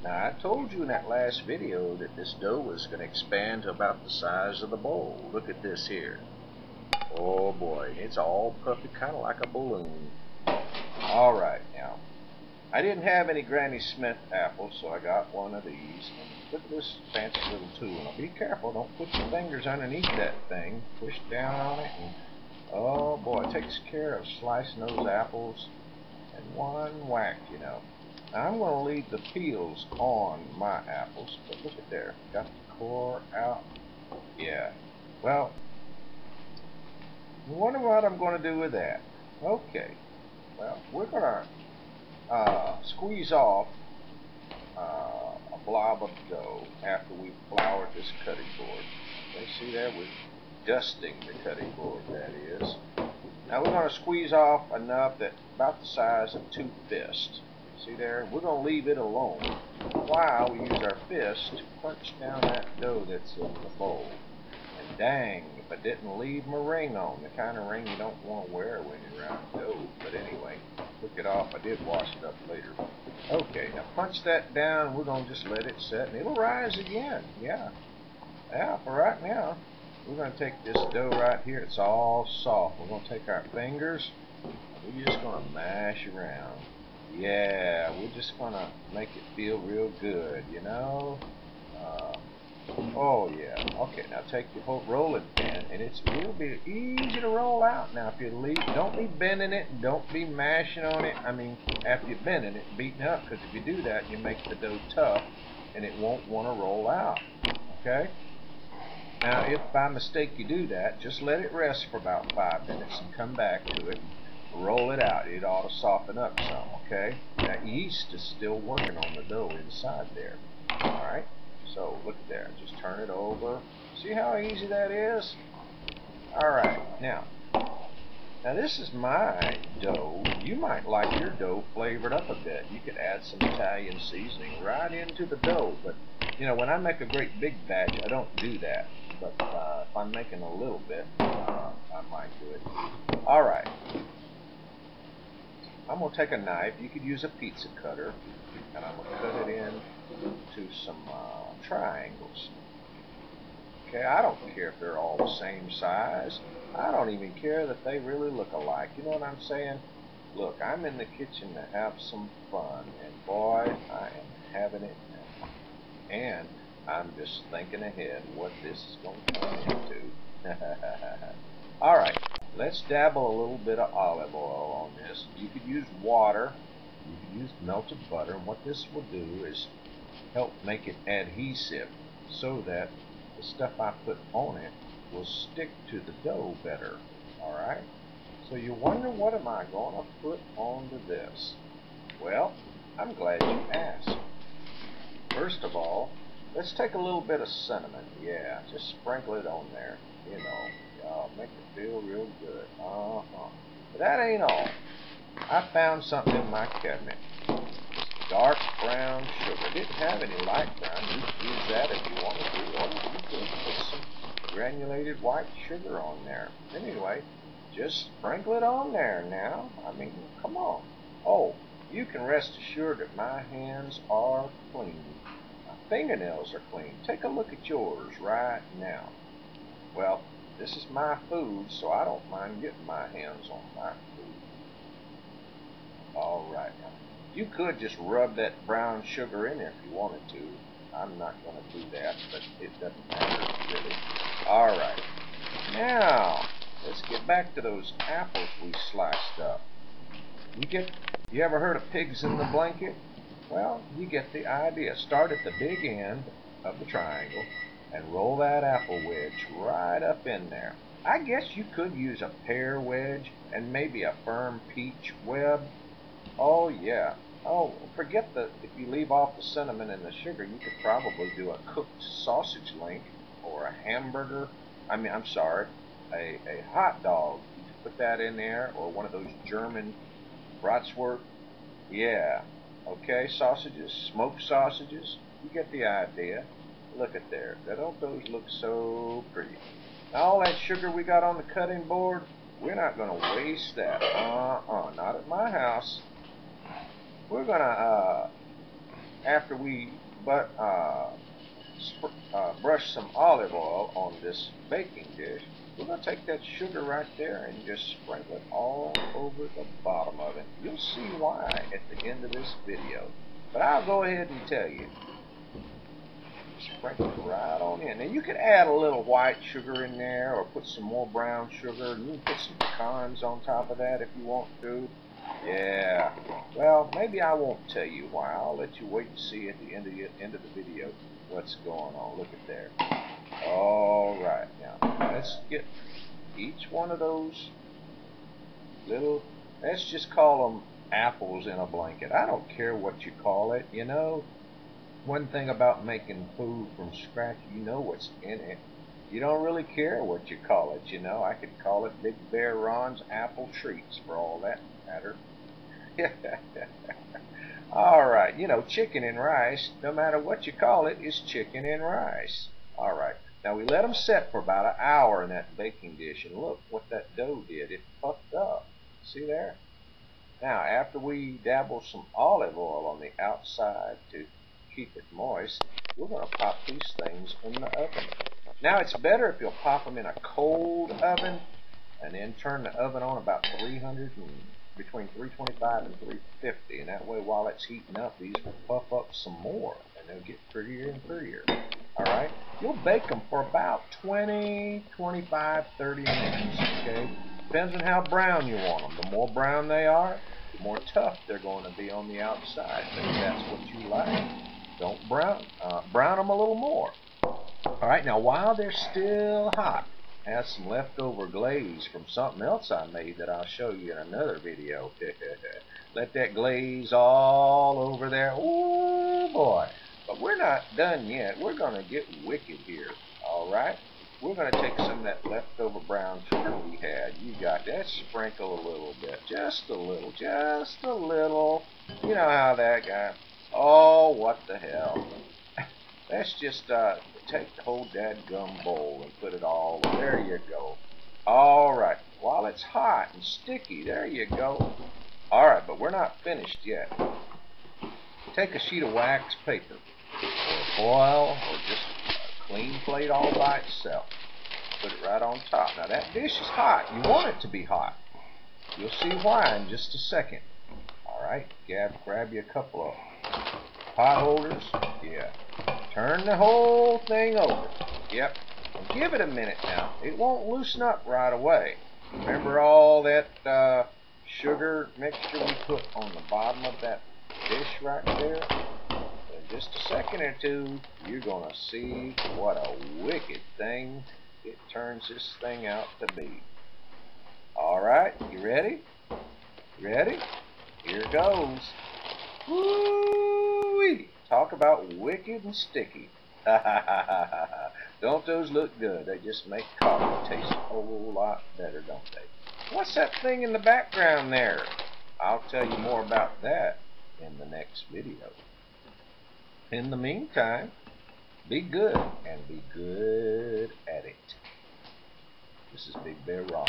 Now, I told you in that last video that this dough was going to expand to about the size of the bowl. Look at this here. Oh boy, it's all puffy, kind of like a balloon. Alright, now, I didn't have any Granny Smith apples, so I got one of these. Look at this fancy little tool. Now be careful, don't put your fingers underneath that thing. Push down on it, and oh boy, it takes care of slicing those apples in one whack, you know. Now I'm going to leave the peels on my apples, but look at there. Got the core out. Yeah. Well, I wonder what I'm going to do with that. Okay. Well, we're going to squeeze off a blob of dough after we've floured this cutting board. Okay, see there? We're dusting the cutting board, that is. Now we're going to squeeze off enough that about the size of 2 fists. See there? We're going to leave it alone while we use our fist to punch down that dough that's in the bowl. And dang, if I didn't leave my ring on, the kind of ring you don't want to wear when you're around dough. But anyway, took it off. I did wash it up later. Okay, now punch that down. We're going to just let it set, and it'll rise again. Yeah, for right now. We're going to take this dough right here. It's all soft. We're going to take our fingers, and we're just going to mash around. Yeah, we're just going to make it feel real good, you know. Oh yeah. Okay, now take your whole rolling pin, and it's real easy to roll out. Now, if you leave, don't be bending it, don't be mashing on it. I mean, after you're bending it, beating it up, because if you do that, you make the dough tough, and it won't want to roll out. Okay. Now, if by mistake you do that, just let it rest for about 5 minutes and come back to it and roll it out. It ought to soften up some. Okay. That yeast is still working on the dough inside there. All right. So look at there. Just turn it over. See how easy that is? Alright, now this is my dough. You might like your dough flavored up a bit. You could add some Italian seasoning right into the dough. But, you know, when I make a great big batch, I don't do that. But if I'm making a little bit, I might do it. Alright. I'm going to take a knife. You could use a pizza cutter. And I'm going to cut it into some triangles. Okay, I don't care if they're all the same size. I don't even care that they really look alike. You know what I'm saying? Look, I'm in the kitchen to have some fun, and boy, I am having it now. And I'm just thinking ahead what this is going to turn into. Alright, let's dabble a little bit of olive oil on this. You could use water. You could use melted butter. And what this will do is help make it adhesive so that the stuff I put on it will stick to the dough better. Alright? So you wonder, what am I going to put onto this? Well, I'm glad you asked. First of all, let's take a little bit of cinnamon. Yeah, just sprinkle it on there. You know, make it feel real good. But that ain't all. I found something in my cabinet. Dark brown sugar. Didn't have any light brown. You could use that if you wanted to, or you could put some granulated white sugar on there. Anyway, just sprinkle it on there now. I mean, come on. Oh, you can rest assured that my hands are clean. My fingernails are clean. Take a look at yours right now. Well, this is my food, so I don't mind getting my hands on my food. All right. You could just rub that brown sugar in there if you wanted to. I'm not going to do that, but it doesn't matter really. All right. Now, let's get back to those apples we sliced up. You ever heard of pigs in the blanket? Well, you get the idea. Start at the big end of the triangle and roll that apple wedge right up in there. I guess you could use a pear wedge and maybe a firm peach web. Oh, yeah. Oh, forget if you leave off the cinnamon and the sugar, you could probably do a cooked sausage link or a hamburger. I'm sorry, a hot dog. You could put that in there, or one of those German bratwurst. Yeah. Okay, sausages, smoked sausages. You get the idea. Look at there. Don't those look so pretty? Now, all that sugar we got on the cutting board, we're not going to waste that. Not at my house. We're going to after we brush some olive oil on this baking dish, we're going to take that sugar right there and just sprinkle it all over the bottom of it. You'll see why at the end of this video. But I'll go ahead and tell you. Sprinkle it right on in. Now you could add a little white sugar in there or put some more brown sugar. You can put some pecans on top of that if you want to. Yeah. Well, maybe I won't tell you why. I'll let you wait and see at the end of the video what's going on. Look at there. All right. Now let's get each one of those little, let's just call them apples in a blanket. I don't care what you call it, you know. One thing about making food from scratch, you know what's in it. You don't really care what you call it, you know. I could call it Big Bear Ron's Apple Treats for all that matter. Alright, you know, chicken and rice, no matter what you call it, is chicken and rice. Alright, now we let them set for about an hour in that baking dish, and look what that dough did. It puffed up. See there? Now, after we dabble some olive oil on the outside to keep it moist, we're going to pop these things in the oven. Now it's better if you'll pop them in a cold oven and then turn the oven on about between 325 and 350, and that way while it's heating up these will puff up some more and they'll get prettier and prettier. Alright, you'll bake them for about 20, 25, 30 minutes, okay? Depends on how brown you want them. The more brown they are, the more tough they're going to be on the outside. Maybe that's what you like. Don't brown them a little more. Alright, now while they're still hot, I have some leftover glaze from something else I made that I'll show you in another video. Let that glaze all over there. Ooh boy. But we're not done yet. We're going to get wicked here. Alright? We're going to take some of that leftover brown sugar we had. You got that. Sprinkle a little bit. Just a little. Just a little. You know how that guy. Oh, what the hell. Let's just take the whole dadgum bowl and put it all. There you go. Alright. While it's hot and sticky, there you go. Alright, but we're not finished yet. Take a sheet of wax paper, or foil, or just a clean plate all by itself. Put it right on top. Now that dish is hot. You want it to be hot. You'll see why in just a second. Alright, grab you a couple of pot holders. Yeah. Turn the whole thing over. Yep. And give it a minute now. It won't loosen up right away. Remember all that sugar mixture we put on the bottom of that dish right there? In just a second or two, you're going to see what a wicked thing it turns this thing out to be. Alright, you ready? Ready? Here goes. Woo-wee! Talk about wicked and sticky. Don't those look good? They just make coffee taste a whole lot better, don't they? What's that thing in the background there? I'll tell you more about that in the next video. In the meantime, be good and be good at it. This is Big Bear Ron.